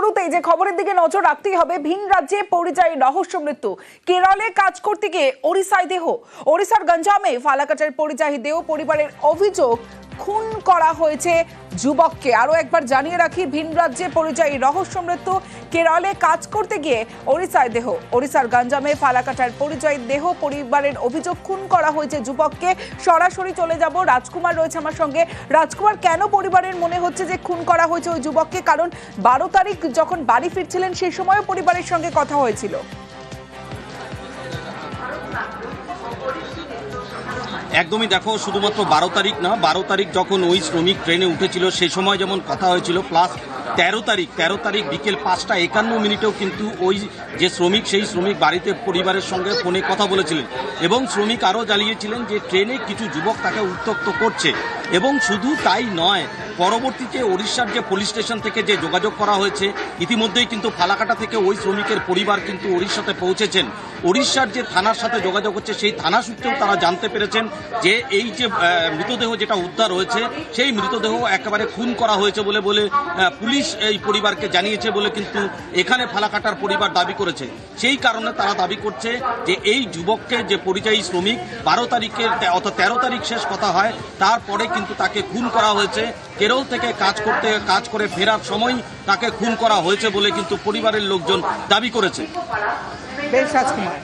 শুরুতেই যে খবরের দিকে নজর রাখতেই হবে, ভিন রাজ্যে পরিযায়ী রহস্য মৃত্যু। কেরলে কাজ করতে গিয়ে ওড়িশায় দেহ। ওড়িশার গঞ্জামে ফালাকাটার পরিযায়ী দেহ। পরিবারের অভিযোগ খুন করা হয়েছে যুবককে। আরো একবার জানিয়ে রাখি, ভিন রাজ্যে পরিযায়ী রহস্য মৃত্যু। কেরলে কাজ করতে গিয়ে ওড়িশায় দেহ। ওড়িশার গঞ্জামে ফালাকাটার পরিযায়ী দেহ। পরিবারের অভিযোগ খুন করা হয়েছে যুবককে। সরাসরি চলে যাব, রাজকুমার রয়েছে আমার সঙ্গে। রাজকুমার, কেন পরিবারের মনে হচ্ছে যে খুন করা হয়েছে ওই যুবককে? কারণ 12 তারিখ যখন বাড়ি ফিরছিলেন সেই সময়ও পরিবারের সঙ্গে কথা হয়েছিল। একদমই দেখো, শুধুমাত্র 12 তারিখ না, 12 তারিখ যখন ওই শ্রমিক ট্রেনে উঠেছিল সেই সময় যেমন কথা হয়েছিল, প্লাস 13 তারিখ বিকেল 5টা 51 মিনিটেও কিন্তু ওই যে শ্রমিক, সেই শ্রমিক বাড়িতে পরিবারের সঙ্গে ফোনে কথা বলেছিলেন। এবং শ্রমিক আরও জানিয়েছিলেন যে ট্রেনে কিছু যুবক তাকে উত্ত্যক্ত করছে। এবং শুধু তাই নয়, পরবর্তীতে ওড়িশার যে পুলিশ স্টেশন থেকে যে যোগাযোগ করা হয়েছে, ইতিমধ্যেই কিন্তু ফালাকাটা থেকে ওই শ্রমিকের পরিবার কিন্তু ওড়িশাতে পৌঁছেছেন। ওড়িশার যে থানার সাথে যোগাযোগ হচ্ছে, সেই থানা সূত্রেও তারা জানতে পেরেছেন যে এই যে মৃতদেহ যেটা উদ্ধার হয়েছে, সেই মৃতদেহ একেবারে খুন করা হয়েছে বলে পুলিশ এই পরিবারকে জানিয়েছে বলে কিন্তু এখানে ফালাকাটার পরিবার দাবি করেছে। সেই কারণে তারা দাবি করছে যে এই যুবককে, যে পরিযায়ী শ্রমিক, 12 তারিখের অর্থাৎ 13 তারিখ শেষ কথা হয়, তারপরে কিন্তু তাকে খুন করা হয়েছে। কেরল থেকে কাজ করে ফেরার সময় তাকে খুন করা হয়েছে বলে কিন্তু পরিবারের লোকজন দাবি করেছে। বেশ রাজকুমার।